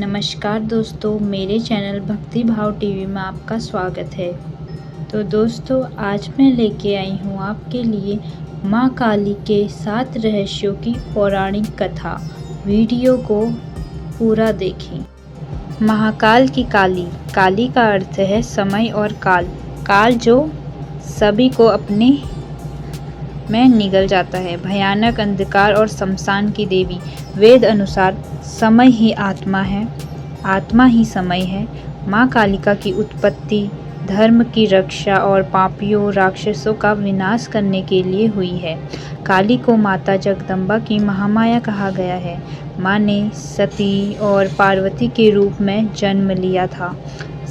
नमस्कार दोस्तों, मेरे चैनल भक्ति भाव टीवी में आपका स्वागत है। तो दोस्तों, आज मैं लेके आई हूँ आपके लिए माँ काली के 7 रहस्यों की पौराणिक कथा। वीडियो को पूरा देखें। महाकाल की काली। काली का अर्थ है समय और काल। काल जो सभी को अपने में निगल जाता है। भयानक अंधकार और शमशान की देवी। वेद अनुसार समय ही आत्मा है, आत्मा ही समय है। माँ कालिका की उत्पत्ति धर्म की रक्षा और पापियों राक्षसों का विनाश करने के लिए हुई है। काली को माता जगदम्बा की महामाया कहा गया है। माँ ने सती और पार्वती के रूप में जन्म लिया था।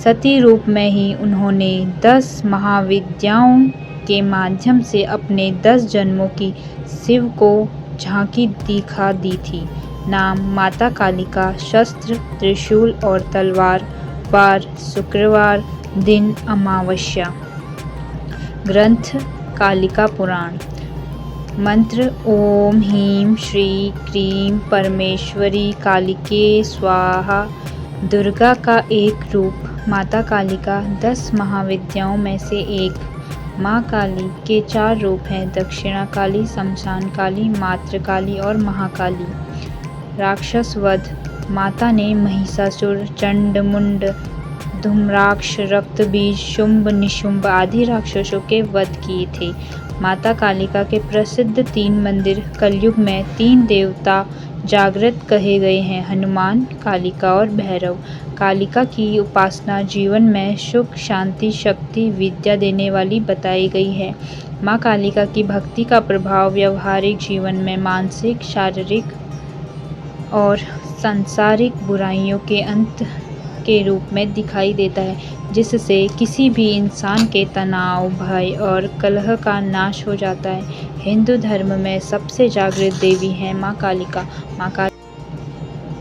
सती रूप में ही उन्होंने 10 महाविद्याओं के माध्यम से अपने 10 जन्मों की शिव को झांकी दिखा दी थी। नाम माता कालिका। शस्त्र त्रिशूल और तलवार। वार शुक्रवार, दिन अमावस्या। ग्रंथ कालिका पुराण। मंत्र ओम ह्रीं श्री क्रीं परमेश्वरी कालिके स्वाहा। दुर्गा का एक रूप। माता कालिका 10 महाविद्याओं में से एक। माँ काली के 4 रूप हैं: दक्षिणा काली, शमशान काली, मातृ काली और महाकाली। राक्षस वध। माता ने महिषासुर, चंड मुंड, धूम्राक्ष, रक्तबीज, शुंभ निशुंभ आदि राक्षसों के वध किए थे। माता कालिका के प्रसिद्ध 3 मंदिर कलयुग में 3 देवता जागृत कहे गए हैं: हनुमान, कालिका और भैरव। कालिका की उपासना जीवन में सुख, शांति, शक्ति, विद्या देने वाली बताई गई है। माँ कालिका की भक्ति का प्रभाव व्यवहारिक जीवन में मानसिक, शारीरिक और सांसारिक बुराइयों के अंत के रूप में दिखाई देता है, जिससे किसी भी इंसान के तनाव, भय और कलह का नाश हो जाता है। हिंदू धर्म में सबसे जागृत देवी है माँ कालिका।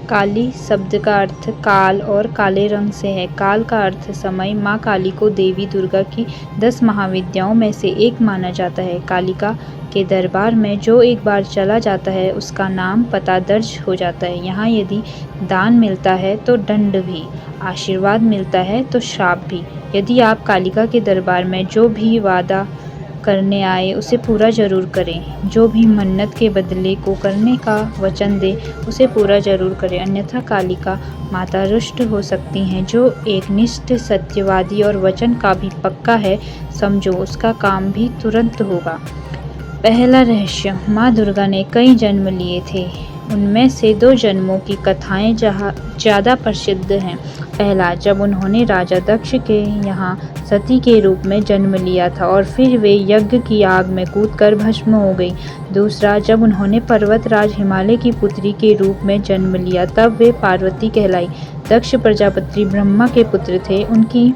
काली शब्द का अर्थ काल और काले रंग से है। काल का अर्थ समय। माँ काली को देवी दुर्गा की 10 महाविद्याओं में से एक माना जाता है। कालिका के दरबार में जो एक बार चला जाता है, उसका नाम पता दर्ज हो जाता है। यहाँ यदि दान मिलता है तो दंड भी, आशीर्वाद मिलता है तो श्राप भी। यदि आप कालिका के दरबार में जो भी वादा करने आए उसे पूरा जरूर करें। जो भी मन्नत के बदले को करने का वचन दे उसे पूरा जरूर करें, अन्यथा कालिका माता रुष्ट हो सकती हैं। जो एक निष्ठ, सत्यवादी और वचन का भी पक्का है, समझो उसका काम भी तुरंत होगा। पहला रहस्य। माँ दुर्गा ने कई जन्म लिए थे। उनमें से 2 जन्मों की कथाएं ज़्यादा प्रसिद्ध हैं। पहला, जब उन्होंने राजा दक्ष के यहाँ सती के रूप में जन्म लिया था और फिर वे यज्ञ की आग में कूदकर भस्म हो गई। दूसरा, जब उन्होंने पर्वतराज हिमालय की पुत्री के रूप में जन्म लिया, तब वे पार्वती कहलाई। दक्ष प्रजापति ब्रह्मा के पुत्र थे। उनकी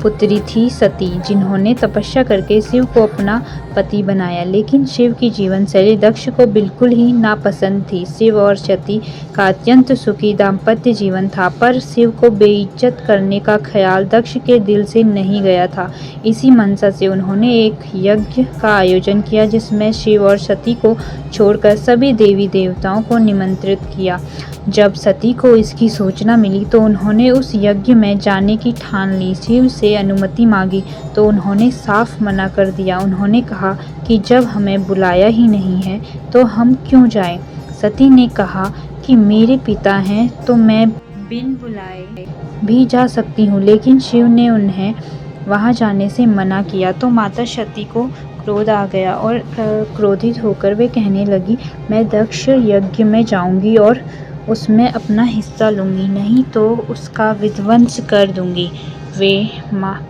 पुत्री थी सती, जिन्होंने तपस्या करके शिव को अपना पति बनाया। लेकिन शिव की जीवन शैली दक्ष को बिल्कुल ही नापसंद थी। शिव और सती का अत्यंत सुखी दाम्पत्य जीवन था, पर शिव को बेइज्जत करने का ख्याल दक्ष के दिल से नहीं गया था। इसी मंशा से उन्होंने एक यज्ञ का आयोजन किया, जिसमें शिव और सती को छोड़कर सभी देवी देवताओं को निमंत्रित किया। जब सती को इसकी सूचना मिली तो उन्होंने उस यज्ञ में जाने की ठान ली। शिव से अनुमति मांगी तो उन्होंने साफ मना कर दिया। उन्होंने कहा कि जब हमें बुलाया ही नहीं है तो हम क्यों जाएं? सती ने कहा कि मेरे पिता हैं तो मैं बिन बुलाए भी जा सकती हूँ, लेकिन शिव ने उन्हें वहाँ जाने से मना किया। तो माता सती को क्रोध आ गया और क्रोधित होकर वे कहने लगी, मैं दक्ष यज्ञ में जाऊंगी और उसमें अपना हिस्सा लूंगी, नहीं तो उसका विध्वंस कर दूंगी। वे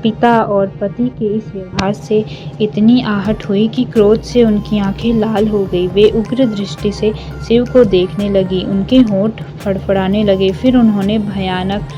पिता और पति के इस व्यवहार से इतनी आहट हुई कि क्रोध से उनकी आंखें लाल हो गई। वे उग्र दृष्टि से शिव को देखने लगी। उनके होंठ फड़फड़ाने लगे। फिर उन्होंने भयानक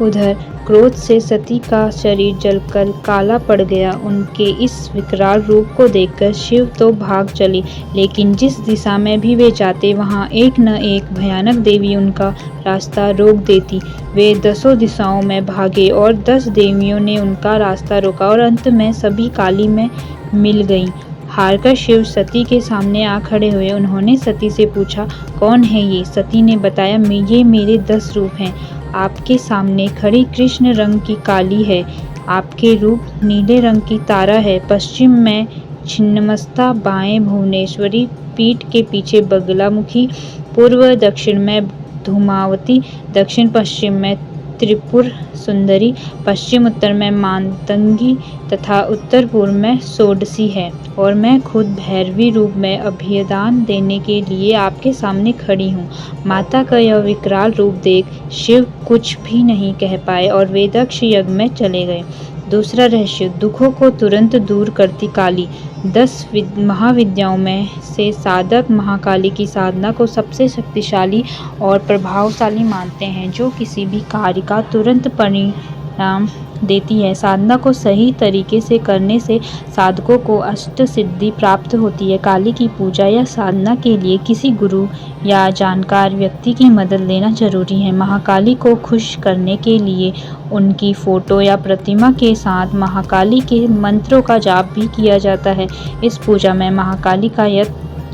उधर क्रोध से सती का शरीर जलकर काला पड़ गया। उनके इस विकराल रूप को देखकर शिव तो भाग चले, लेकिन जिस दिशा में भी वे जाते वहां एक न एक भयानक देवी उनका रास्ता रोक देती। वे 10 दिशाओं में भागे और 10 देवियों ने उनका रास्ता रोका और अंत में सभी काली में मिल गईं। हारकर शिव सती के सामने आ खड़े हुए। उन्होंने सती से पूछा, कौन है ये? सती ने बताया, ये मेरे 10 रूप हैं। आपके सामने खड़ी कृष्ण रंग की काली है, आपके रूप नीले रंग की तारा है। पश्चिम में छिन्नमस्ता, बाएं भुवनेश्वरी, पीठ के पीछे बगलामुखी, पूर्व दक्षिण में धूमावती, दक्षिण पश्चिम में त्रिपुर सुंदरी, पश्चिम उत्तर में मातंगी तथा उत्तर पूर्व में षोडशी है। और मैं खुद भैरवी रूप में अभयदान देने के लिए आपके सामने खड़ी हूँ। माता का यह विकराल रूप देख शिव कुछ भी नहीं कह पाए और वे दक्ष यज्ञ में चले गए। दूसरा रहस्य, दुखों को तुरंत दूर करती काली। 10 महाविद्याओं में से साधक महाकाली की साधना को सबसे शक्तिशाली और प्रभावशाली मानते हैं, जो किसी भी कार्य का तुरंत परिणाम देती है। साधना को सही तरीके से करने से साधकों को अष्ट सिद्धि प्राप्त होती है। काली की पूजा या साधना के लिए किसी गुरु या जानकार व्यक्ति की मदद लेना जरूरी है। महाकाली को खुश करने के लिए उनकी फोटो या प्रतिमा के साथ महाकाली के मंत्रों का जाप भी किया जाता है। इस पूजा में महाकाली का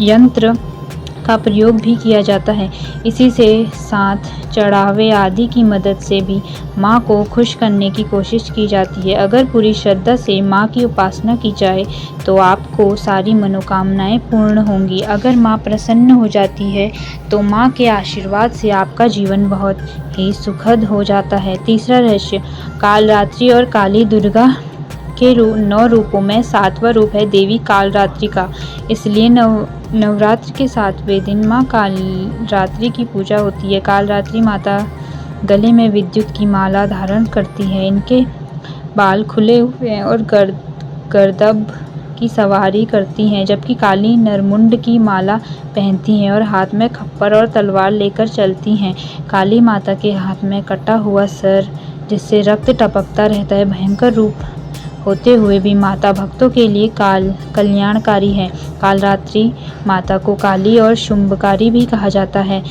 यंत्र का प्रयोग भी किया जाता है। इसी से साथ चढ़ावे आदि की मदद से भी माँ को खुश करने की कोशिश की जाती है। अगर पूरी श्रद्धा से माँ की उपासना की जाए तो आपको सारी मनोकामनाएं पूर्ण होंगी। अगर माँ प्रसन्न हो जाती है तो माँ के आशीर्वाद से आपका जीवन बहुत ही सुखद हो जाता है। तीसरा रहस्य, कालरात्रि और काली दुर्गा के 9 रूपों में 7वां रूप है देवी कालरात्रि का। इसलिए नवरात्र के 7वें दिन माँ कालरात्रि की पूजा होती है। कालरात्रि माता गले में विद्युत की माला धारण करती है। इनके बाल खुले हुए हैं और गर्दभ की सवारी करती हैं, जबकि काली नरमुंड की माला पहनती हैं और हाथ में खप्पर और तलवार लेकर चलती हैं। काली माता के हाथ में कटा हुआ सर, जिससे रक्त टपकता रहता है, भयंकर रूप होते हुए भी माता भक्तों के लिए कल्याणकारी है। कालरात्रि माता को काली और शुंभकारी भी कहा जाता है।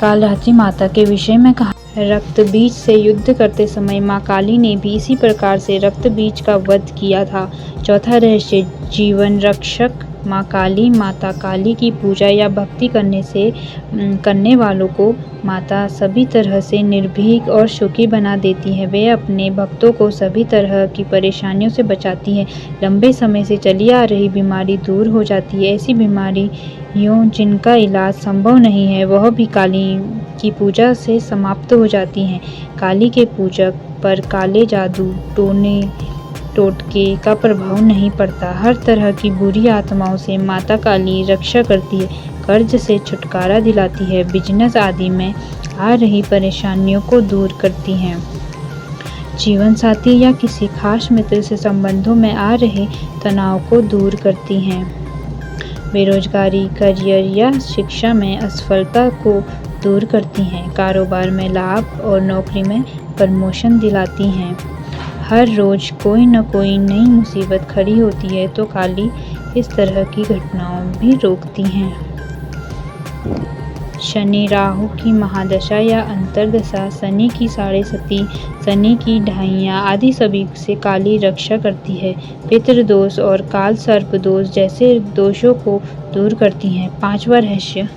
कालरात्रि माता के विषय में कहा, रक्त बीज से युद्ध करते समय माँ काली ने भी इसी प्रकार से रक्त बीज का वध किया था। चौथा रहस्य, जीवन रक्षक माँ काली। माता काली की पूजा या भक्ति करने वालों को माता सभी तरह से निर्भीक और सुखी बना देती है। वे अपने भक्तों को सभी तरह की परेशानियों से बचाती है। लंबे समय से चली आ रही बीमारी दूर हो जाती है। ऐसी बीमारियों जिनका इलाज संभव नहीं है, वह भी काली की पूजा से समाप्त हो जाती हैं। काली के पूजक पर काले जादू टोटके का प्रभाव नहीं पड़ता। हर तरह की बुरी आत्माओं से माता काली रक्षा करती है, कर्ज से छुटकारा दिलाती है, बिजनेस आदि में आ रही परेशानियों को दूर करती हैं, जीवन साथी या किसी खास मित्र से संबंधों में आ रहे तनाव को दूर करती हैं, बेरोजगारी, करियर या शिक्षा में असफलता को दूर करती हैं, कारोबार में लाभ और नौकरी में प्रमोशन दिलाती हैं। हर रोज कोई न कोई नई मुसीबत खड़ी होती है तो काली इस तरह की घटनाओं भी रोकती हैं। शनि राहु की महादशा या अंतर्दशा, शनि की साढ़े सती, शनि की ढाइयाँ आदि सभी से काली रक्षा करती है। पितृदोष और काल सर्प दोष जैसे दोषों को दूर करती हैं। 5वां रहस्य,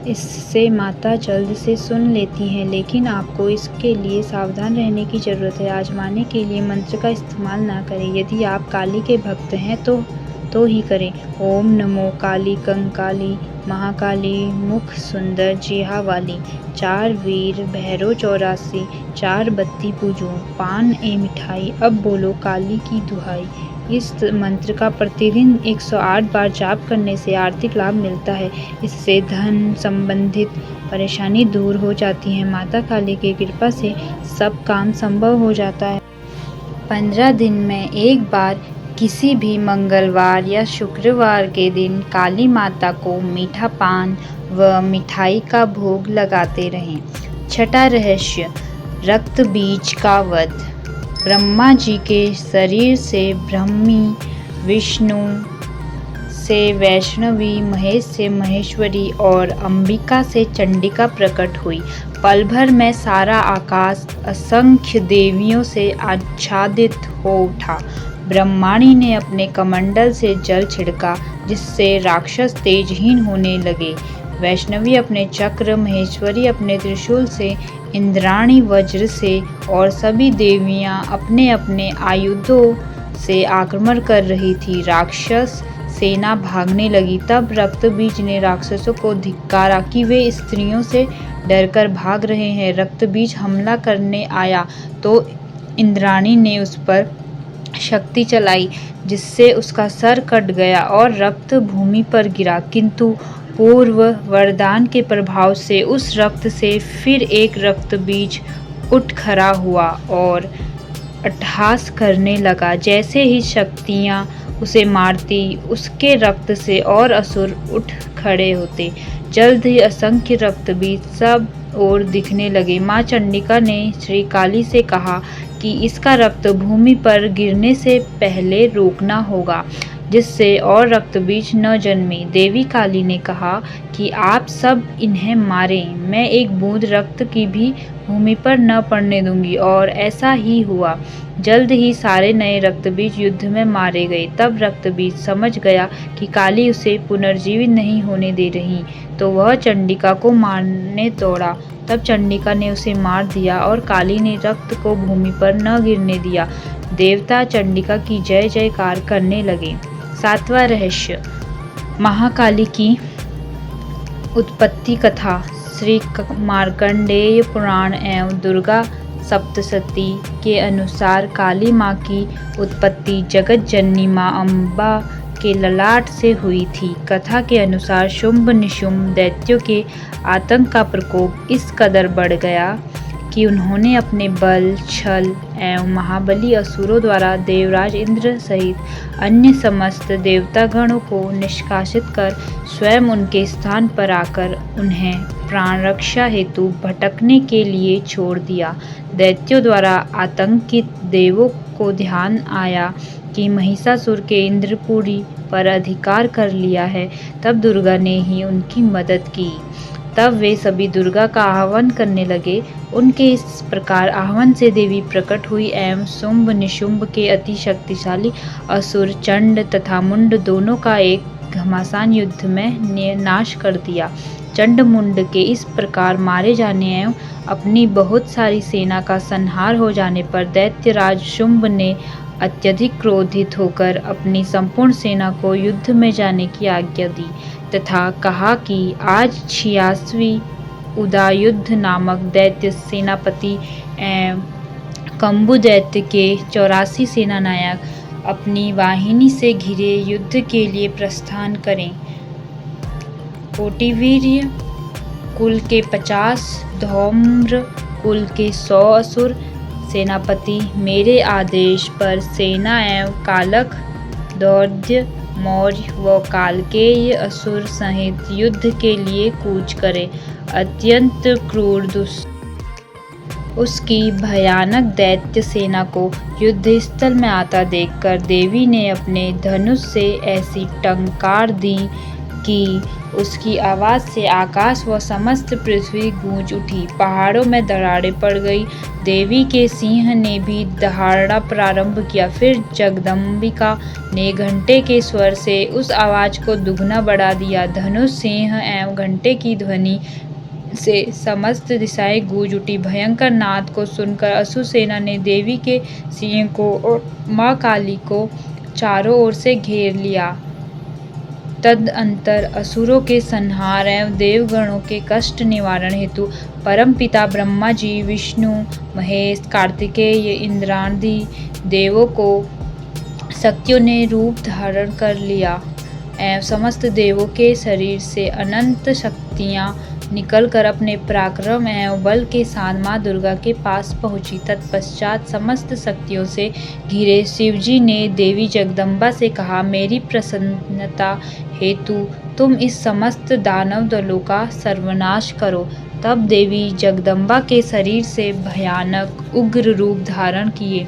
इससे माता जल्द से सुन लेती हैं, लेकिन आपको इसके लिए सावधान रहने की जरूरत है। आजमाने के लिए मंत्र का इस्तेमाल ना करें। यदि आप काली के भक्त हैं तो ही करें। ओम नमो काली कंकाली महाकाली मुख सुंदर जिहा वाली, 4 वीर भैरव 84, 4 बत्ती पूजो पान ए मिठाई, अब बोलो काली की दुहाई। इस मंत्र का प्रतिदिन 108 बार जाप करने से आर्थिक लाभ मिलता है। इससे धन संबंधित परेशानी दूर हो जाती है। माता काली की कृपा से सब काम संभव हो जाता है। 15 दिन में एक बार किसी भी मंगलवार या शुक्रवार के दिन काली माता को मीठा पान व मिठाई का भोग लगाते रहें। 6वां रहस्य, रक्त बीज का वध। ब्रह्मा जी के शरीर से ब्रह्मी, विष्णु से वैष्णवी, महेश से महेश्वरी और अंबिका से चंडिका प्रकट हुई। पल भर में सारा आकाश असंख्य देवियों से आच्छादित हो उठा। ब्रह्माणी ने अपने कमंडल से जल छिड़का, जिससे राक्षस तेजहीन होने लगे। वैष्णवी अपने चक्र, महेश्वरी अपने त्रिशूल से, इंद्राणी वज्र से और सभी देवियां अपने अपने आयुधों से आक्रमण कर रही थी। राक्षस सेना भागने लगी। तब रक्तबीज ने राक्षसों को धिक्कारा कि वे स्त्रियों से डरकर भाग रहे हैं। रक्तबीज हमला करने आया तो इंद्राणी ने उस पर शक्ति चलाई, जिससे उसका सर कट गया और रक्त भूमि पर गिरा। किंतु पूर्व वरदान के प्रभाव से उस रक्त से फिर एक रक्तबीज उठ खड़ा हुआ और अट्टहास करने लगा। जैसे ही शक्तियाँ उसे मारती, उसके रक्त से और असुर उठ खड़े होते। जल्द ही असंख्य रक्तबीज सब ओर दिखने लगे। माँ चंडिका ने श्री काली से कहा कि इसका रक्त भूमि पर गिरने से पहले रोकना होगा, जिससे और रक्तबीज न जन्मे। देवी काली ने कहा कि आप सब इन्हें मारें, मैं एक बूंद रक्त की भी भूमि पर न पड़ने दूंगी। और ऐसा ही हुआ। जल्द ही सारे नए रक्तबीज युद्ध में मारे गए। तब रक्तबीज समझ गया कि काली उसे पुनर्जीवित नहीं होने दे रही, तो वह चंडिका को मारने दौड़ा। तब चंडिका ने उसे मार दिया और काली ने रक्त को भूमि पर न गिरने दिया। देवता चंडिका की जय जयकार करने लगे। 7वां रहस्य, महाकाली की उत्पत्ति कथा। श्री मार्कंडेय पुराण एवं दुर्गा सप्तशती के अनुसार काली माँ की उत्पत्ति जगत जननी माँ अम्बा के ललाट से हुई थी। कथा के अनुसार शुंभ निशुंभ दैत्यों के आतंक का प्रकोप इस कदर बढ़ गया कि उन्होंने अपने बल, छल एवं महाबली असुरों द्वारा देवराज इंद्र सहित अन्य समस्त देवतागणों को निष्कासित कर स्वयं उनके स्थान पर आकर उन्हें प्राण रक्षा हेतु भटकने के लिए छोड़ दिया। दैत्यों द्वारा आतंकित देवों को ध्यान आया कि महिषासुर के इंद्रपुरी पर अधिकार कर लिया है। तब दुर्गा ने ही उनकी मदद की। तब वे सभी दुर्गा का आह्वान करने लगे। उनके इस प्रकार आह्वान से देवी प्रकट हुई एवं शुंभ निशुंभ के अति शक्तिशाली असुर चंड तथा मुंड दोनों का एक घमासान युद्ध में नाश कर दिया। चंड मुंड के इस प्रकार मारे जाने एवं अपनी बहुत सारी सेना का संहार हो जाने पर दैत्यराज शुंभ ने अत्यधिक क्रोधित होकर अपनी संपूर्ण सेना को युद्ध में जाने की आज्ञा दी तथा कहा कि आज 86वीं उदायुद्ध नामक दैत्य सेनापति एवं कंबु दैत्य के 84 सेनानायक अपनी वाहिनी से घिरे युद्ध के लिए प्रस्थान करें। कोटिवीर्य कुल के 50, धौम्र कुल के 100 असुर सेनापति मेरे आदेश पर सेना एवं कालक, दौर्य, मौर्य व कालकेय असुर सहित युद्ध के लिए कूच करे। अत्यंत क्रूर उसकी भयानक दैत्य सेना को युद्ध स्थल में आता देखकर देवी ने अपने धनुष से ऐसी टंकार दी कि उसकी आवाज़ से आकाश व समस्त पृथ्वी गूंज उठी। पहाड़ों में दरारें पड़ गई। देवी के सिंह ने भी दहाड़ना प्रारंभ किया। फिर जगदम्बिका ने घंटे के स्वर से उस आवाज़ को दुगना बढ़ा दिया। धनुष, सिंह एवं घंटे की ध्वनि से समस्त दिशाएं गूंज उठी। भयंकर नाद को सुनकर असुर सेना ने देवी के सिंह को और माँ काली को चारों ओर से घेर लिया। तदअंतर असुरों के संहार एवं देवगणों के कष्ट निवारण हेतु परमपिता ब्रह्मा जी, विष्णु, महेश, कार्तिकेय, इंद्रादि देवों को शक्तियों ने रूप धारण कर लिया एवं समस्त देवों के शरीर से अनंत शक्तियाँ निकलकर अपने पराक्रम एवं बल के साथ माँ दुर्गा के पास पहुँची। तत्पश्चात समस्त शक्तियों से घिरे शिवजी ने देवी जगदम्बा से कहा, मेरी प्रसन्नता हेतु तुम इस समस्त दानव दलों का सर्वनाश करो। तब देवी जगदम्बा के शरीर से भयानक उग्र रूप धारण किए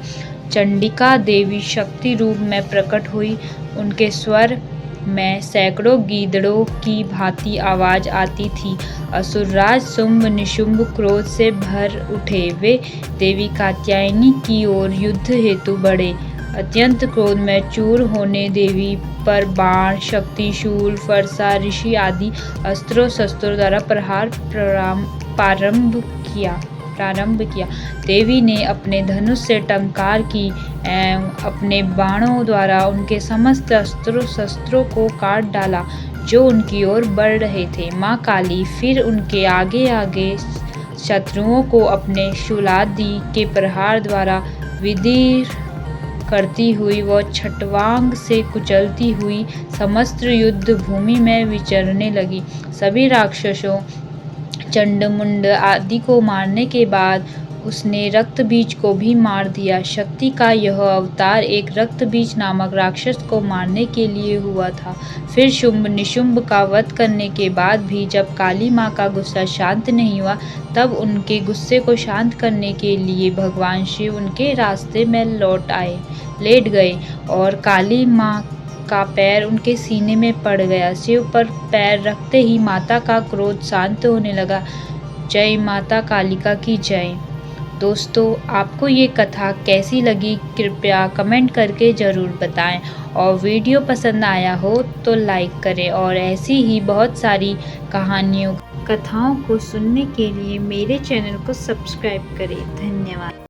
चंडिका देवी शक्ति रूप में प्रकट हुई। उनके स्वर में सैकड़ों गीदड़ों की भांति आवाज आती थी। असुरराज शुंभ निशुंभ क्रोध से भर उठे। वे देवी कात्यायनी की ओर युद्ध हेतु बढ़े। अत्यंत क्रोध में चूर होने देवी पर बाण, शक्ति, शूल, फरसा, ऋषि आदि अस्त्रों शस्त्रों द्वारा प्रहार प्रारंभ किया। देवी ने अपने धनुष से टंकार की एवं अपने बाणों द्वारा उनके समस्त अस्त्रों शस्त्रों को काट डाला जो उनकी ओर बढ़ रहे थे। माँ काली फिर उनके आगे आगे शत्रुओं को अपने शूलादि के प्रहार द्वारा विदीर्ण करती हुई व छटवांग से कुचलती हुई समस्त युद्ध भूमि में विचरने लगी। सभी राक्षसों चंड मुंड आदि को मारने के बाद उसने रक्त बीज को भी मार दिया। शक्ति का यह अवतार एक रक्त बीज नामक राक्षस को मारने के लिए हुआ था। फिर शुंभ निशुंभ का वध करने के बाद भी जब काली माँ का गुस्सा शांत नहीं हुआ, तब उनके गुस्से को शांत करने के लिए भगवान शिव उनके रास्ते में लेट गए और काली माँ का पैर उनके सीने में पड़ गया। शिव पर पैर रखते ही माता का क्रोध शांत होने लगा। जय माता कालिका की जय। दोस्तों, आपको ये कथा कैसी लगी कृपया कमेंट करके ज़रूर बताएं और वीडियो पसंद आया हो तो लाइक करें और ऐसी ही बहुत सारी कहानियों कथाओं को सुनने के लिए मेरे चैनल को सब्सक्राइब करें। धन्यवाद।